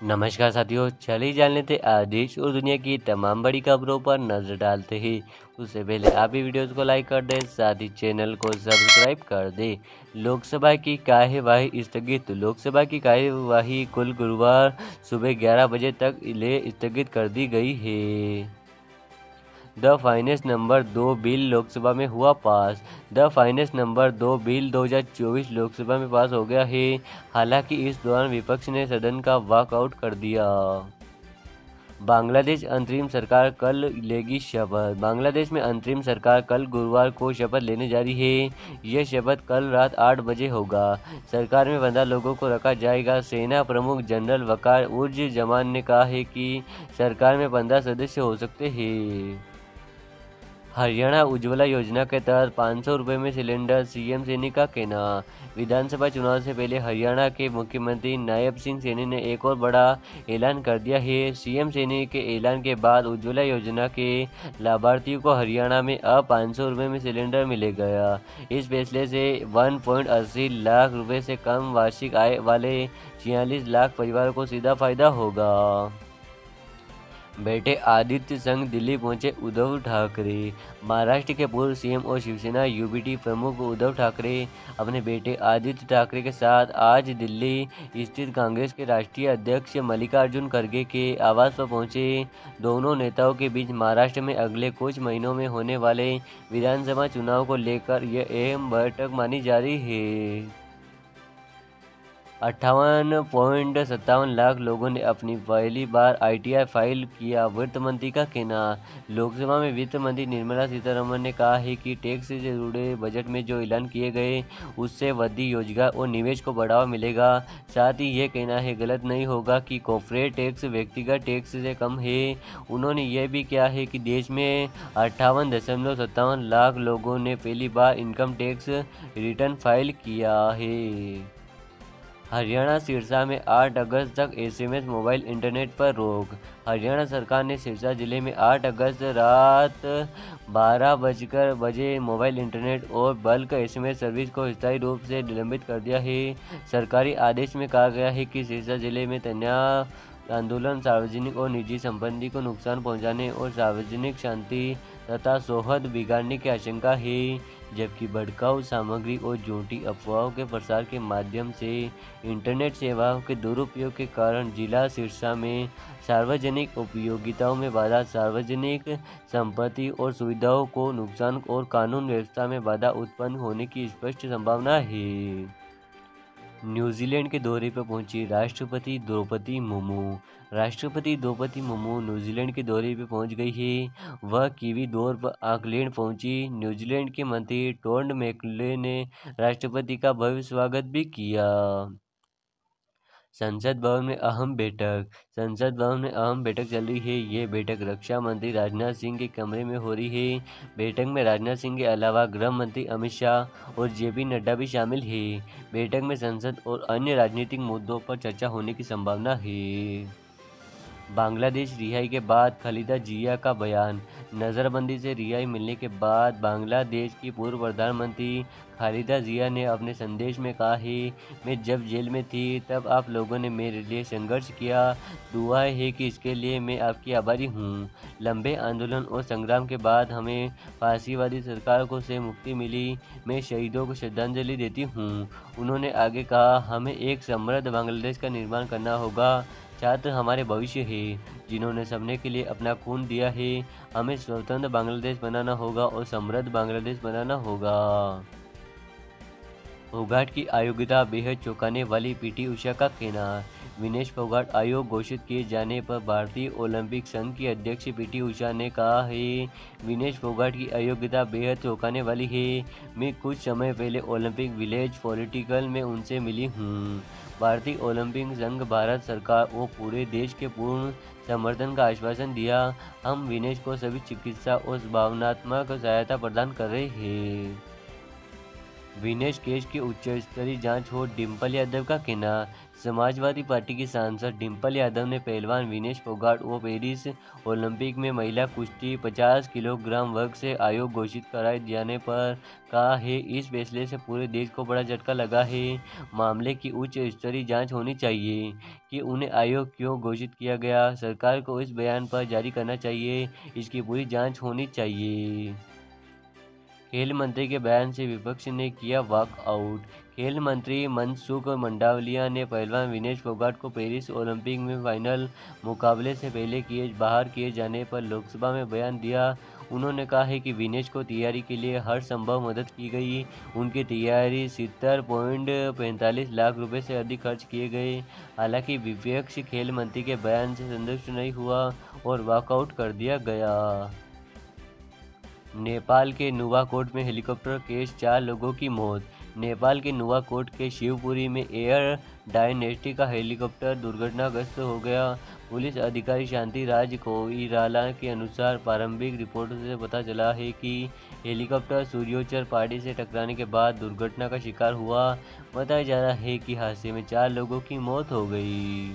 नमस्कार साथियों, चलिए जान लेते आज देश और दुनिया की तमाम बड़ी खबरों पर नजर डालते हैं। उससे पहले आप भी वीडियोस को लाइक कर दें, साथ ही चैनल को सब्सक्राइब कर दें। लोकसभा की कार्यवाही स्थगित। लोकसभा की कार्यवाही कुल गुरुवार सुबह 11 बजे तक स्थगित कर दी गई है। The finance number 2 bill Lok Sabha में हुआ pass. The finance number 2 bill 2024 Lok Sabha में पास हो गया है। हालांकि इस दौरान विपक्ष ने सदन का वॉकआउट कर दिया। बांग्लादेश अंतरिम सरकार कल लेगी शपथ। बांग्लादेश में अंतरिम सरकार कल गुरुवार को शपथ लेने जा रही है। यह शपथ कल रात 8 बजे होगा। सरकार में 15 लोगों को रखा जाएगा। सेना प्रमुख जनरल वकार उर्ज जमान ने कहा है कि सरकार में 15 सदस्य हो सकते हैं। हरियाणा उज्ज्वला योजना के तहत 500 रुपये में सिलेंडर, सीएम सैनी का कहना। विधानसभा चुनाव से पहले हरियाणा के मुख्यमंत्री नायब सिंह सैनी ने एक और बड़ा ऐलान कर दिया है। सीएम सैनी के ऐलान के बाद उज्ज्वला योजना के लाभार्थियों को हरियाणा में अब 500 रुपये में सिलेंडर मिलेगा। इस फैसले से 1.80 लाख रुपये से कम वार्षिक आय वाले 46 लाख परिवारों को सीधा फायदा होगा। बेटे आदित्य संग दिल्ली पहुंचे उद्धव ठाकरे। महाराष्ट्र के पूर्व सीएम और शिवसेना यूबीटी प्रमुख उद्धव ठाकरे अपने बेटे आदित्य ठाकरे के साथ आज दिल्ली स्थित कांग्रेस के राष्ट्रीय अध्यक्ष मल्लिकार्जुन खड़गे के आवास पर पहुंचे। दोनों नेताओं के बीच महाराष्ट्र में अगले कुछ महीनों में होने वाले विधानसभा चुनाव को लेकर यह अहम बैठक मानी जा रही है। 58.57 लाख लोगों ने अपनी पहली बार आईटीआर फाइल किया, वित्त मंत्री का कहना। लोकसभा में वित्त मंत्री निर्मला सीतारमण ने कहा है कि टैक्स से जुड़े बजट में जो ऐलान किए गए उससे वृद्धि, रोजगार और निवेश को बढ़ावा मिलेगा। साथ ही यह कहना है गलत नहीं होगा कि कॉर्पोरेट टैक्स व्यक्तिगत टैक्स से कम है। उन्होंने यह भी कहा है कि देश में 58.57 लाख लोगों ने पहली बार इनकम टैक्स रिटर्न फाइल किया है। हरियाणा सिरसा में 8 अगस्त तक एसएमएस मोबाइल इंटरनेट पर रोक। हरियाणा सरकार ने सिरसा जिले में 8 अगस्त रात 12 बजे मोबाइल इंटरनेट और बल्क एसएमएस सर्विस को स्थायी रूप से निलंबित कर दिया है। सरकारी आदेश में कहा गया है कि सिरसा जिले में तनाव आंदोलन, सार्वजनिक और निजी संपत्ति को नुकसान पहुंचाने और सार्वजनिक शांति तथा सौहार्द बिगाड़ने की आशंका है, जबकि भड़काऊ सामग्री और झूठी अफवाहों के प्रसार के माध्यम से इंटरनेट सेवाओं के दुरुपयोग के कारण जिला सिरसा में सार्वजनिक उपयोगिताओं में बाधा, सार्वजनिक संपत्ति और सुविधाओं को नुकसान और कानून व्यवस्था में बाधा उत्पन्न होने की स्पष्ट संभावना है। न्यूजीलैंड के दौरे पर पहुंची राष्ट्रपति द्रौपदी मुर्मू। राष्ट्रपति द्रौपदी मुर्मू न्यूजीलैंड के दौरे पर पहुंच गई है। वह कीवी दौर पर ऑकलैंड पहुंची। न्यूजीलैंड के मंत्री टोड मैकले ने राष्ट्रपति का भव्य स्वागत भी किया। संसद भवन में अहम बैठक। संसद भवन में अहम बैठक चल रही है। ये बैठक रक्षा मंत्री राजनाथ सिंह के कमरे में हो रही है। बैठक में राजनाथ सिंह के अलावा गृह मंत्री अमित शाह और जेपी नड्डा भी शामिल है। बैठक में संसद और अन्य राजनीतिक मुद्दों पर चर्चा होने की संभावना है। बांग्लादेश रिहाई के बाद खालिदा जिया का बयान। नज़रबंदी से रिहाई मिलने के बाद बांग्लादेश की पूर्व प्रधानमंत्री खालिदा जिया ने अपने संदेश में कहा है, मैं जब जेल में थी तब आप लोगों ने मेरे लिए संघर्ष किया। दुआ है कि इसके लिए मैं आपकी आभारी हूँ। लंबे आंदोलन और संग्राम के बाद हमें फांसीवादी सरकार को से मुक्ति मिली। मैं शहीदों को श्रद्धांजलि देती हूँ। उन्होंने आगे कहा, हमें एक समृद्ध बांग्लादेश का निर्माण करना होगा। छात्र हमारे भविष्य है, जिन्होंने सपने के लिए अपना खून दिया है। हमें स्वतंत्र बांग्लादेश बनाना होगा और समृद्ध बांग्लादेश बनाना होगा। फोगाट की अयोग्यता बेहद चौंकाने वाली, पीटी उषा का कहना। विनेश फोगाट अयोग्य घोषित किए जाने पर भारतीय ओलंपिक संघ की अध्यक्ष पीटी उषा ने कहा है, विनेश फोगाट की अयोग्यता बेहद चौंकाने वाली है। मैं कुछ समय पहले ओलंपिक विलेज पॉलिटिकल में उनसे मिली हूँ। भारतीय ओलंपिक संघ भारत सरकार और पूरे देश के पूर्ण समर्थन का आश्वासन दिया। हम विनेश को सभी चिकित्सा और भावनात्मक सहायता प्रदान कर रहे हैं। विनेश केस की उच्च स्तरीय जांच हो, डिम्पल यादव का कहना। समाजवादी पार्टी की सांसद डिम्पल यादव ने पहलवान विनेश फोगाट को पेरिस ओलंपिक में महिला कुश्ती 50 किलोग्राम वर्ग से आयोग घोषित कराए जाने पर कहा है, इस फैसले से पूरे देश को बड़ा झटका लगा है। मामले की उच्च स्तरीय जांच होनी चाहिए कि उन्हें आयोग क्यों घोषित किया गया। सरकार को इस बयान पर जारी करना चाहिए, इसकी पूरी जांच होनी चाहिए। खेल मंत्री के बयान से विपक्ष ने किया वॉकआउट। खेल मंत्री मनसुख मंडाविया ने पहलवान विनेश फोगाट को पेरिस ओलंपिक में फाइनल मुकाबले से पहले बाहर किए जाने पर लोकसभा में बयान दिया। उन्होंने कहा है कि विनेश को तैयारी के लिए हर संभव मदद की गई। उनकी तैयारी 70.45 लाख रुपए से अधिक खर्च किए गए। हालांकि विपक्ष खेल मंत्री के बयान से संतुष्ट नहीं हुआ और वॉकआउट कर दिया गया। नेपाल के नुवाकोट में हेलीकॉप्टर केस, 4 लोगों की मौत। नेपाल के नुवाकोट के शिवपुरी में एयर डायनेस्टी का हेलीकॉप्टर दुर्घटनाग्रस्त हो गया। पुलिस अधिकारी शांति राज कोइराला के अनुसार प्रारंभिक रिपोर्टों से पता चला है कि हेलीकॉप्टर सूर्योच्चर पहाड़ी से टकराने के बाद दुर्घटना का शिकार हुआ। बताया जा रहा है कि हादसे में 4 लोगों की मौत हो गई।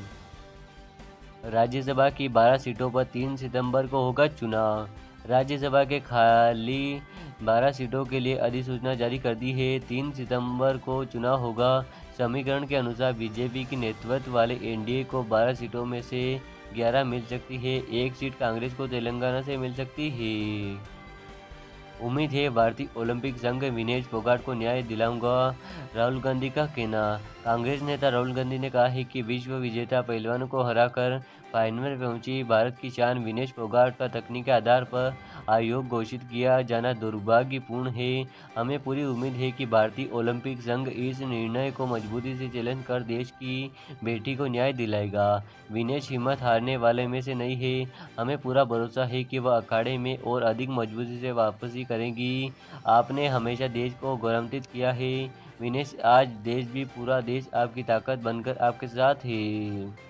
राज्यसभा की 12 सीटों पर 3 सितंबर को होगा चुनाव। राज्यसभा के खाली 12 सीटों के लिए अधिसूचना जारी कर दी है। 3 सितंबर को चुनाव होगा। समीकरण के अनुसार बीजेपी के नेतृत्व वाले एनडीए को 12 सीटों में से 11 मिल सकती है। 1 सीट कांग्रेस को तेलंगाना से मिल सकती है। उम्मीद है भारतीय ओलंपिक संघ विनेश फोगाट को न्याय दिलाऊंगा, राहुल गांधी का कहना। कांग्रेस नेता राहुल गांधी ने कहा है कि विश्व विजेता पहलवानों को हराकर फाइनल में पहुंची भारत की शान विनेश फोगाट का तकनीकी आधार पर आयोग घोषित किया जाना दुर्भाग्यपूर्ण है। हमें पूरी उम्मीद है कि भारतीय ओलंपिक संघ इस निर्णय को मजबूती से चैलेंज कर देश की बेटी को न्याय दिलाएगा। विनेश हिम्मत हारने वाले में से नहीं है। हमें पूरा भरोसा है कि वह अखाड़े में और अधिक मजबूती से वापसी करेंगी। आपने हमेशा देश को गौरवान्वित किया है विनेश, आज देश भी पूरा देश आपकी ताकत बनकर आपके साथ है।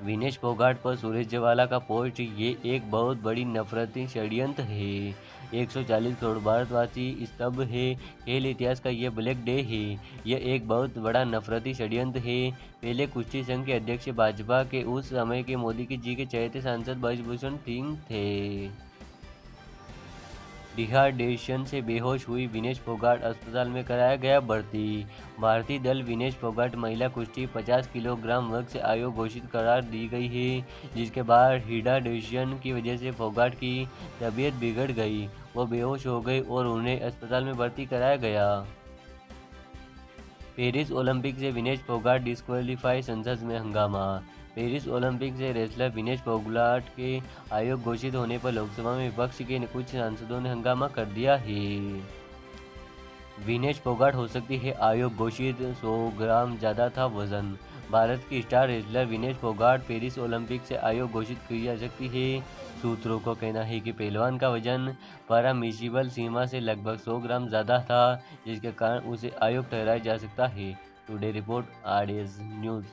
विनेश फोगाट पर सुरेश जवाला का पोस्ट, ये एक बहुत बड़ी नफरती षड्यंत्र है। 140 करोड़ भारतवासी स्तब्ध है। खेल इतिहास का यह ब्लैक डे है। यह एक बहुत बड़ा नफरती षड्यंत्र है। पहले कुश्ती संघ के अध्यक्ष भाजपा के उस समय के मोदी जी के चहेते सांसद ब्रजभूषण सिंह थे। डिहाइड्रेशन से बेहोश हुई विनेश फोगाट, अस्पताल में कराया गया भर्ती। भारतीय दल विनेश फोगाट महिला कुश्ती 50 किलोग्राम वर्ग से आयोग घोषित करार दी गई है, जिसके बाद डिहाइड्रेशन की वजह से फोगाट की तबीयत बिगड़ गई। वो बेहोश हो गए और उन्हें अस्पताल में भर्ती कराया गया। पेरिस ओलंपिक से विनेश फोगाट डिस्क्वालीफाई, संसद में हंगामा। पेरिस ओलंपिक से रेसलर विनेश फोगाट के आयोग घोषित होने पर लोकसभा में विपक्ष के कुछ सांसदों ने हंगामा कर दिया है। विनेश फोगाट हो सकती है आयोग घोषित, 100 ग्राम ज़्यादा था वजन। भारत की star wrestler Vinesh Phogat Paris Olympic से आयोग घोषित की जा सकती है। सूत्रों का कहना है कि पहलवान का वजन परमिसिबल सीमा से लगभग 100 ग्राम ज़्यादा था, जिसके कारण उसे आयोग ठहराया जा सकता है। Today report, RS news.